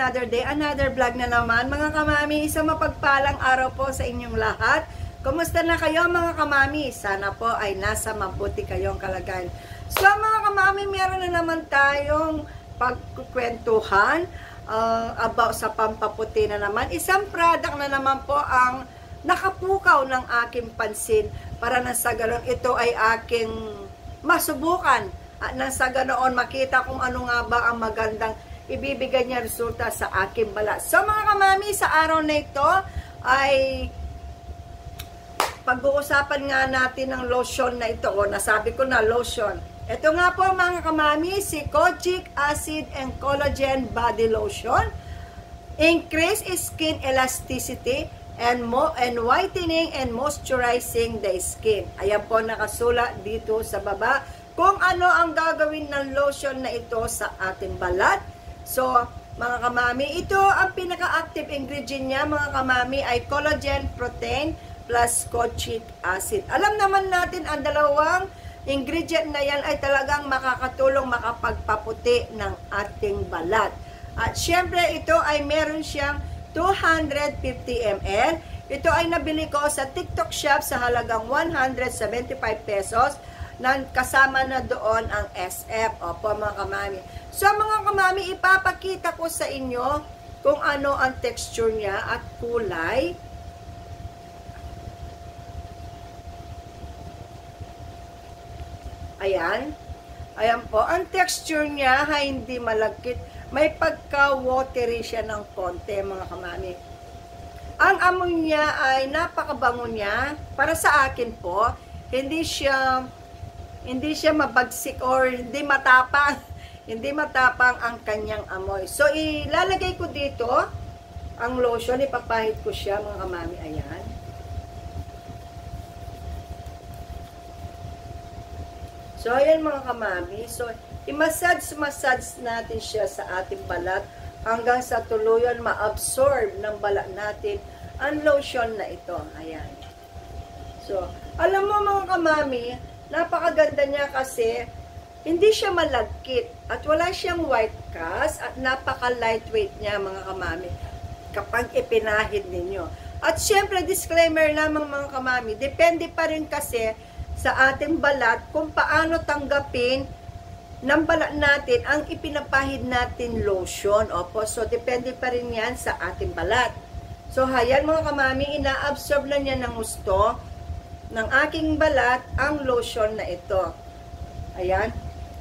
another day, another vlog na naman. Mga kamami, isang mapagpalang araw po sa inyong lahat. Kumusta na kayo mga kamami? Sana po ay nasa mabuti kayong kalagayan. So mga kamami, meron na naman tayong pagkukwentuhan about sa pampaputi na naman. Isang product na naman po ang nakapukaw ng aking pansin para na sa galon ito ay aking masubukan. At nang sa ganoon makita kung ano nga ba ang magandang ibibigay niya resulta sa aking balat. So mga kamami, sa araw na ito ay pag-uusapan nga natin ng lotion na ito. O nasabi ko na lotion. Ito nga po mga kamami, si Kojic Acid and Collagen Body Lotion. Increase skin elasticity and whitening and moisturizing the skin. Ayan po nakasulat dito sa baba kung ano ang gagawin ng lotion na ito sa ating balat. So, mga kamami, ito ang pinaka-active ingredient niya, mga kamami, ay collagen protein plus kojic acid. Alam naman natin ang dalawang ingredient na yan ay talagang makakatulong makapagpaputi ng ating balat. At syempre, ito ay meron siyang 250 ml. Ito ay nabili ko sa TikTok shop sa halagang 175 pesos. Kasama na doon ang SF. Opo mga kamami. So mga kamami, ipapakita ko sa inyo kung ano ang texture niya at kulay. Ayan. Ayan po. Ang texture niya ay hindi malagkit. May pagka-watery siya ng konti mga kamami. Ang amoy niya ay napakabango niya. Para sa akin po, hindi siya mabagsik or hindi matapang. Hindi matapang ang kanyang amoy. So, ilalagay ko dito ang lotion. Ipapahid ko siya mga kamami. Ayan. So, ayan mga kamami. So, i-massage natin siya sa ating balat hanggang sa tuluyan ma-absorb ng balat natin ang lotion na ito. Ayan. So, alam mo mga kamami, napakaganda niya kasi hindi siya malagkit at wala siyang white cast at napaka-lightweight niya mga kamami kapag ipinahid ninyo. At syempre, disclaimer lamang mga kamami, depende pa rin kasi sa ating balat kung paano tanggapin ng balat natin ang ipinapahid natin lotion. Opo, so depende pa rin yan sa ating balat. So, hayan mga kamami, ina-absorb na niya ng gusto ng aking balat ang lotion na ito. Ayan.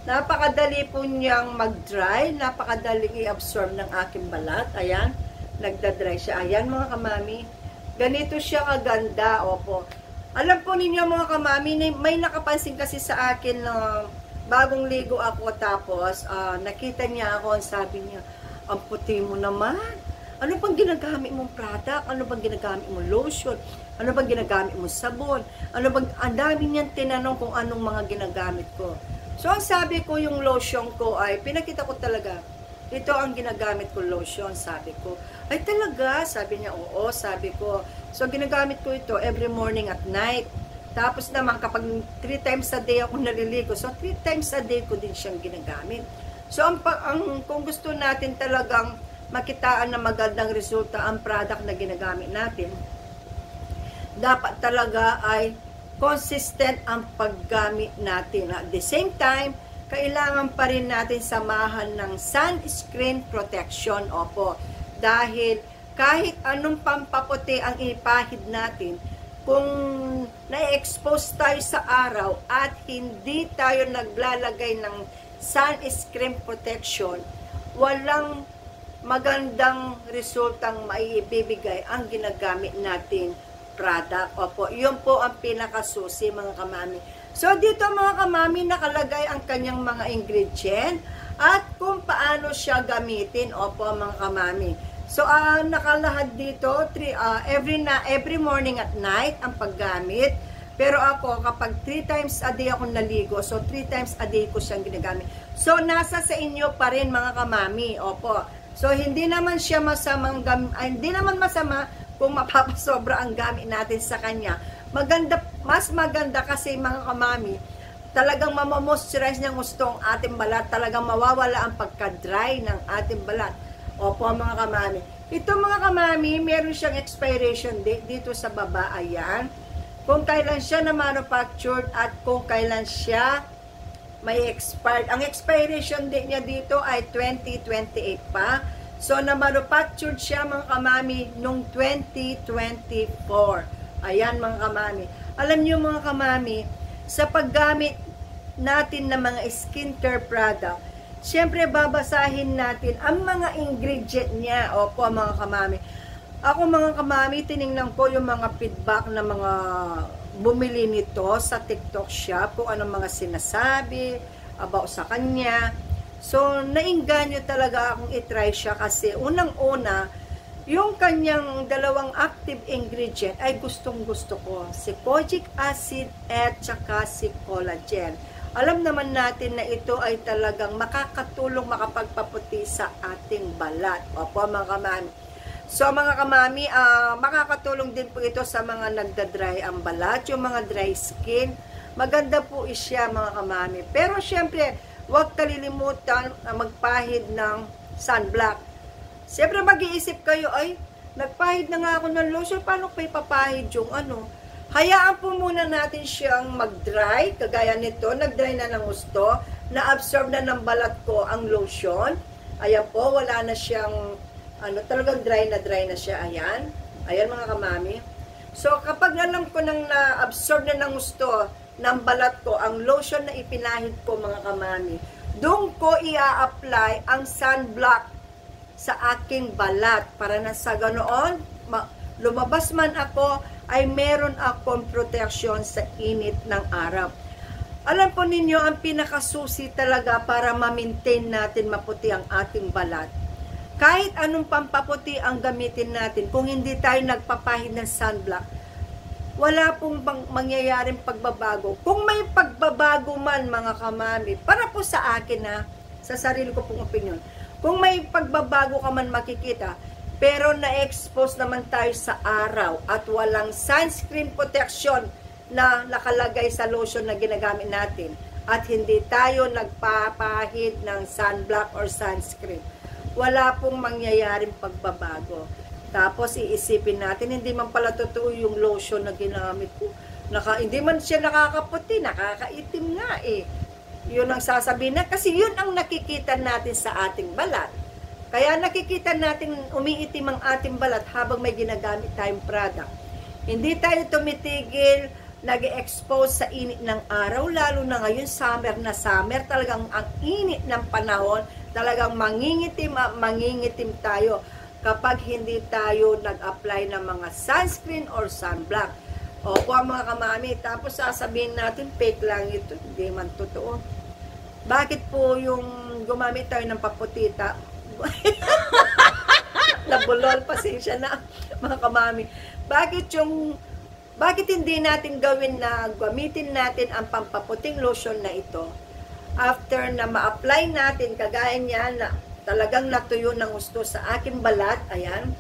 Napakadali po niyang mag-dry. Napakadali i-absorb ng aking balat. Ayan. Nagda-dry siya. Ayan mga kamami. Ganito siya kaganda. Opo. Alam po ninyo mga kamami, may nakapansin kasi sa akin na bagong ligo ako tapos nakita niya ako. Sabi niya, ang puti mo naman. Ano bang ginagamit mong product? Ano bang ginagamit mong lotion? Ano bang ginagamit mong sabon? Ano bang, ang dami niyan tinanong kung anong mga ginagamit ko. So, ang sabi ko yung lotion ko ay, pinakita ko talaga, ito ang ginagamit ko lotion, sabi ko. Ay talaga? Sabi niya, oo, sabi ko. So, ginagamit ko ito every morning at night. Tapos naman, kapag 3 times a day ako naliligo, so 3 times a day ko din siyang ginagamit. So, kung gusto natin talagang makitaan na magandang resulta ang product na ginagamit natin, dapat talaga ay consistent ang paggamit natin. At the same time, kailangan pa rin natin samahan ng sunscreen protection. Opo, dahil kahit anong pampaputi ang ipahid natin, kung na-expose tayo sa araw at hindi tayo naglalagay ng sunscreen protection, walang magandang resultang maibibigay ang ginagamit natin product. Opo, yun po ang pinakasusi mga kamami. So, dito mga kamami, nakalagay ang kanyang mga ingredient at kung paano siya gamitin. Opo, mga kamami. So, nakalahad dito, every morning at night ang paggamit. Pero ako, kapag 3 times a day ako naligo, so 3 times a day ko siyang ginagamit. So, nasa sa inyo pa rin mga kamami. Opo. So, hindi naman siya hindi naman masama kung mapapasobra ang gamit natin sa kanya. Mas maganda kasi mga kamami, talagang mamamoisturize ng gusto ang ating balat, talagang mawawala ang pagka-dry ng ating balat. Opo, mga kamami. Ito mga kamami, meron siyang expiration date dito sa baba. Ayan. Kung kailan siya na manufactured at kung kailan siya may expired. Ang expiration date niya dito ay 2028 pa. So, na-manufactured siya mga kamami noong 2024. Ayan mga kamami. Alam niyo mga kamami, sa paggamit natin ng mga skincare product, syempre babasahin natin ang mga ingredient niya. Opo mga kamami. Ako mga kamami, tiningnan ko yung mga feedback ng mga bumili nito sa TikTok shop, kung anong mga sinasabi about sa kanya. So, nainganyo talaga akong itry siya kasi unang-una, yung kanyang dalawang active ingredient ay gustong-gusto ko. Si kojic acid at saka si collagen. Alam naman natin na ito ay talagang makakatulong makapagpaputi sa ating balat. Opo mga kamami. So mga kamami, makakatulong din po ito sa mga nagda-dry ang balat, yung mga dry skin. Maganda po siya mga kamami. Pero syempre, huwag kalilimutan magpahid ng sunblock. Syempre mag-iisip kayo, ay, nagpahid na nga ako ng lotion, paano pa ipapahid yung ano? Hayaan po muna natin siyang mag-dry, kagaya nito, nag-dry na ng gusto, na-absorb na ng balat ko ang lotion. Ayan po, wala na siyang talagang dry na siya. Ayan. Ayan mga kamami. So, kapag alam ko nang na-absorb na ng gusto ng balat ko, ang lotion na ipinahid ko mga kamami, doon ko i-apply ang sunblock sa aking balat para na sa ganoon, lumabas man ako, ay meron akong protection sa init ng araw. Alam po ninyo, ang pinakasusi talaga para ma-maintain natin maputi ang ating balat. Kahit anong pampaputi ang gamitin natin, kung hindi tayo nagpapahid ng sunblock, wala pong mangyayaring pagbabago. Kung may pagbabago man mga kamami, para po sa akin sa sarili ko pong opinion, kung may pagbabago ka man makikita, pero na-expose naman tayo sa araw at walang sunscreen protection na nakalagay sa lotion na ginagamit natin at hindi tayo nagpapahid ng sunblock or sunscreen, wala pong mangyayaring pagbabago. Tapos iisipin natin, hindi man pala totoo yung lotion na ginamit ko. Hindi man siya nakakaputi, nakakaitim nga eh. Yun ang sasabihin na, kasi yun ang nakikita natin sa ating balat. Kaya nakikita natin umiitim ang ating balat habang may ginagamit tayong product. Hindi tayo tumitigil, nag-expose sa init ng araw, lalo na ngayon, summer na summer, talagang ang init ng panahon, talagang mangingitim tayo kapag hindi tayo nag-apply ng mga sunscreen or sunblock. Opo mga kamami, tapos sasabihin natin, fake lang ito, hindi man totoo. Bakit po yung gumamit tayo ng paputita? Nabulol, pasensya na mga kamami. Bakit hindi natin gawin na gamitin natin ang pampaputing lotion na ito? After na ma-apply natin, kagaya niya na talagang natuyo ng gusto sa aking balat, ayan,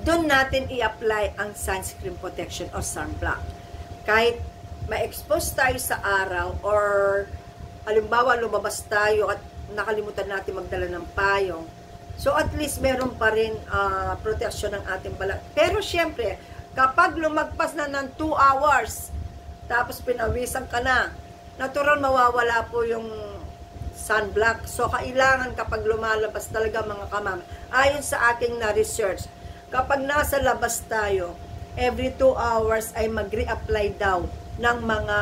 doon natin i-apply ang sunscreen protection o sunblock. Kahit ma-expose tayo sa araw or halimbawa lumabas tayo at nakalimutan natin magdala ng payong, so at least meron pa rin protection ng ating balat. Pero syempre, kapag lumagpas na ng 2 hours, tapos pinawisan ka na, natural mawawala po yung sunblock. So, kailangan kapag lumalabas talaga mga kamam, ayon sa aking na-research, kapag nasa labas tayo, every 2 hours ay mag-reapply daw ng mga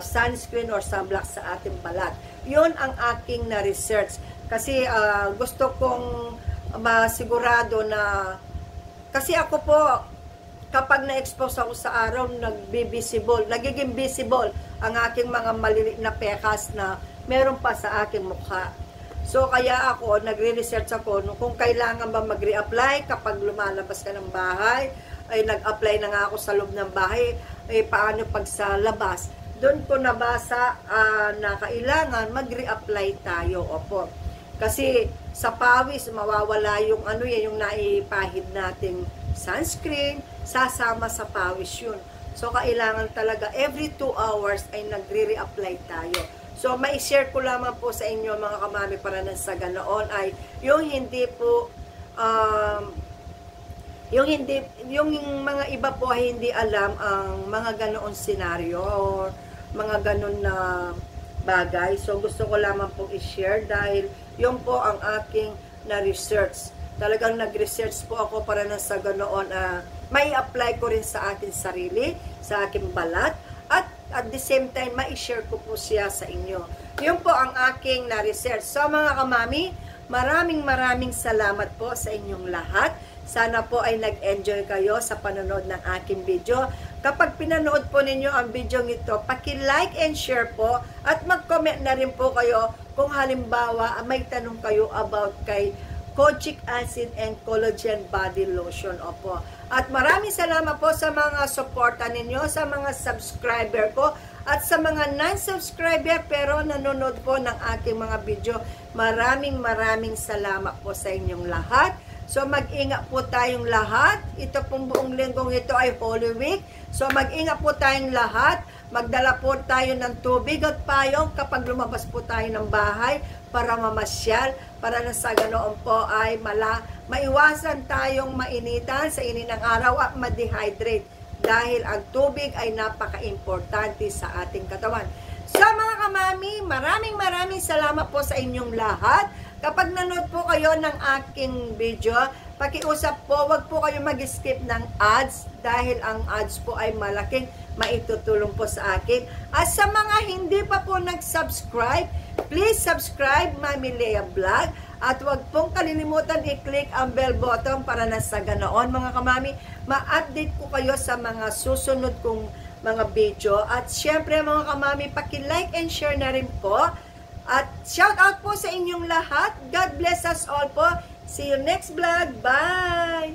sunscreen or sunblock sa ating balat. Yun ang aking na-research. Kasi gusto kong masigurado na, kasi ako po, kapag na-expose ako sa araw, nagiging visible ang aking mga maliliit na pekas na meron pa sa aking mukha. So, kaya ako, nagre-research ako, kung kailangan ba mag-reapply kapag lumalabas ka ng bahay, ay nag-apply na nga ako sa loob ng bahay, ay paano pag sa labas. Doon ko nabasa na kailangan mag-reapply tayo. Opo. Kasi sa pawis, mawawala yung yung naipahid nating sunscreen, sasama sa pawis yun. So, kailangan talaga every 2 hours ay nagre-reapply tayo. So, mai-share ko lamang po sa inyo mga kamami para nang sa ganoon ay yung hindi po yung mga iba po ay hindi alam ang mga ganoon senaryo or mga ganoon na bagay. So, gusto ko lamang pong i-share dahil yun po ang aking na-research. Talagang nag-research po ako para na sa ganoon may apply ko rin sa akin sarili, sa aking balat, at at the same time, ma-share ko po siya sa inyo. Yun po ang aking na-research. So, mga kamami, maraming salamat po sa inyong lahat. Sana po ay nag-enjoy kayo sa panonood ng aking video. Kapag pinanood po ninyo ang video ito, paki-like and share po at mag-comment na rin po kayo kung halimbawa may tanong kayo about kay Kojic Acid and Collagen Body Lotion. Opo. At maraming salamat po sa mga suporta ninyo, sa mga subscriber ko, at sa mga non-subscriber pero nanonood po ng aking mga video. Maraming salamat po sa inyong lahat. So, mag-ingat po tayong lahat. Ito pong buong linggong ito ay Holy Week. So, mag-ingat po tayong lahat. Magdala po tayo ng tubig at payong kapag lumabas po tayo ng bahay para mamasyal. Para na sa ganoon po ay maiwasan tayong mainitan sa init ng araw at ma-dehydrate. Dahil ang tubig ay napaka-importante sa ating katawan. So, mga kamami, maraming salamat po sa inyong lahat. Kapag nanood po kayo ng aking video, pakiusap po, wag po kayo mag-skip ng ads dahil ang ads po ay malaking maitutulong po sa akin. At sa mga hindi pa po nag-subscribe, please subscribe Mami Lea Vlog at wag pong kalilimutan i-click ang bell button para na sa ganoon mga kamami, ma-update ko kayo sa mga susunod kong mga video. At syempre mga kamami, paki-like and share na rin po. At shout out po sa inyong lahat. God bless us all po. See you next vlog. Bye!